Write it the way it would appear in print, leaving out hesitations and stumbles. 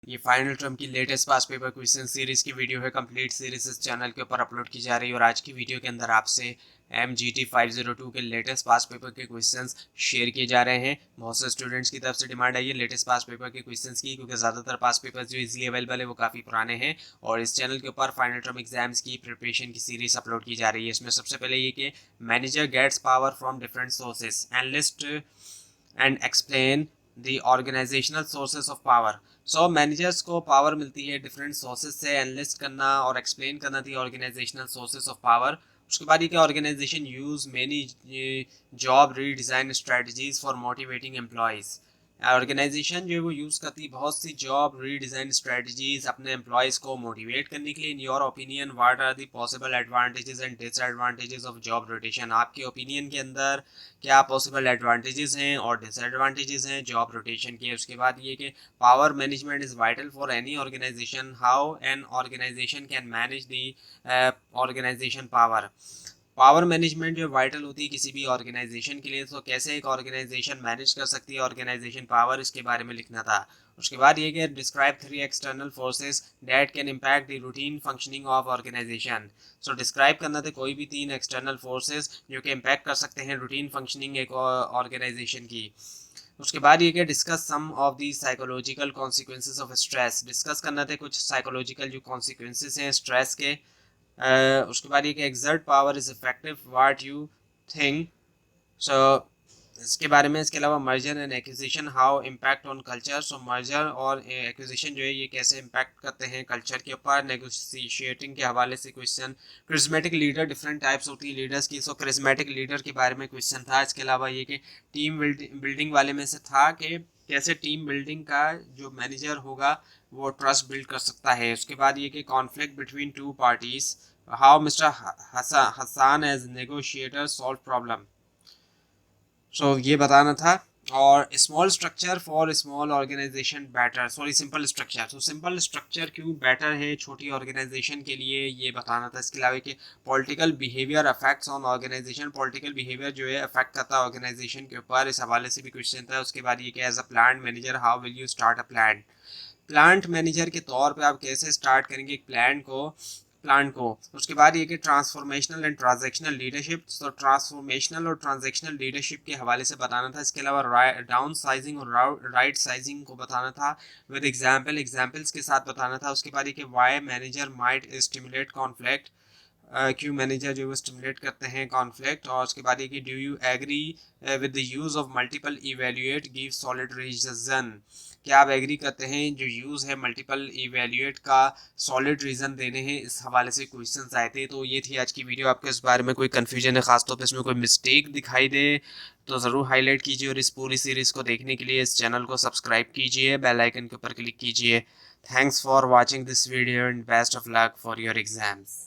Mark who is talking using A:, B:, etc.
A: ये final term की latest पास paper question series की वीडियो है। कंप्लीट सीरीज इस चैनल के ऊपर अपलोड की जा रही है और आज की वीडियो के अंदर आपसे MGT 502 के लेटेस्ट पास पेपर के क्वेश्चंस शेयर किए जा रहे हैं। बहुत से स्टूडेंट्स की तरफ से डिमांड आई है लेटेस्ट पास पेपर के क्वेश्चंस की, क्योंकि ज़्यादातर पास पेपर जो इजीली अवेलेबल है वो काफ़ी पुराने हैं और इस चैनल के ऊपर फाइनल टर्म एग्जाम्स की प्रिपरेशन की सीरीज अपलोड की जा रही है। इसमें सबसे पहले ये कि manager gets power from different sources and list and explain the organisational sources of power. So managers को पावर मिलती है डिफरेंट सोर्सेज से, एनालिस्ट करना और एक्सप्लेन करना थी ऑर्गेनाइजेशनल सोर्सेज ऑफ पावर। उसके बाद ये कि organisation use many job redesign strategies for motivating employees. Organisation जो है वो यूज़ करती है बहुत सी जॉब रीडिज़ाइन स्ट्रेटजीज अपने एम्प्लॉयज़ को मोटिवेट करने के लिए। In your opinion what are the possible advantages and disadvantages of job rotation. आपके ओपिनियन के अंदर क्या पॉसिबल एडवांटेजेस हैं और डिसएडवांटेजेस हैं जॉब रोटेशन के। उसके बाद ये कि power management is vital for any organisation, how an organisation can manage the organisation power. Power management जो वाइटल होती है किसी भी ऑर्गेनाइजेशन के लिए, तो कैसे एक ऑर्गेनाइजेशन मैनेज कर सकती है ऑर्गेनाइजेशन पावर, इसके बारे में लिखना था। उसके बाद ये कि describe 3 external forces that can impact the routine functioning of organisation. So describe करना था कोई भी 3 एक्सटर्नल फोर्सेस जो कि इम्पैक्ट कर सकते हैं रूटीन फंक्शनिंग एक ऑर्गेनाइजेशन की। उसके बाद ये कि discuss some of the psychological consequences of stress. Discuss करना थे कुछ साइकोलॉजिकल जो कॉन्सिक्वेंसेज हैं स्ट्रेस के। उसके बाद ये कि expert power is effective what you think. So इसके बारे में। इसके अलावा merger and acquisition how impact on culture. So merger और एक्विजिशन जो है ये कैसे इम्पैक्ट करते हैं कल्चर के ऊपर। नेगोशिएटिंग के हवाले से question. Charismatic leader, different types होती है लीडर्स की। सो क्रिज्मेटिक लीडर के बारे में क्वेश्चन था। इसके अलावा ये कि टीम बिल्डिंग वाले में से था कि कैसे टीम बिल्डिंग का जो मैनेजर होगा वो ट्रस्ट बिल्ड कर सकता है। उसके बाद ये कि conflict between two parties, how mister Hasan as negotiator solve problem. So ये बताना था। और small structure for small organisation better, sorry simple structure. तो सिंपल स्ट्रक्चर क्यों बेटर है छोटी ऑर्गेनाइजेशन के लिए, ये बताना था। इसके अलावा कि political behaviour affects on organisation. Political behaviour जो है अफेक्ट करता है ऑर्गेनाइजेशन के ऊपर, इस हवाले से भी क्वेश्चन था। उसके बाद ये कि as a plant manager how will you start a plant. Plant manager के तौर पे आप कैसे स्टार्ट करेंगे एक प्लांट को। उसके बाद ये कि ट्रांसफॉर्मेशनल एंड ट्रांजैक्शनल लीडरशिप। तो ट्रांसफॉर्मेशनल और ट्रांजैक्शनल लीडरशिप के हवाले से बताना था। इसके अलावा डाउन साइजिंग और राइट साइजिंग को बताना था विद एग्जाम्पल्स के साथ बताना था। उसके बाद ये कि why manager might stimulate conflict, क्यों मैनेजर जो वो स्टिमुलेट करते हैं कॉन्फ्लिक्ट। और उसके बाद ये कि do you agree with the use of multiple evaluate give solid reason. क्या आप एग्री करते हैं जो यूज़ है मल्टीपल इवेल्युएट का सॉलिड रीज़न देने हैं, इस हवाले से क्वेश्चंस आए थे। तो ये थी आज की वीडियो। आपके इस बारे में कोई कन्फ्यूजन है, खासतौर पर इसमें कोई मिस्टेक दिखाई दे तो ज़रूर हाईलाइट कीजिए और इस पूरी सीरीज़ को देखने के लिए इस चैनल को सब्सक्राइब कीजिए, बेल आइकन के ऊपर क्लिक कीजिए। Thanks for watching this video and best of luck for your exams.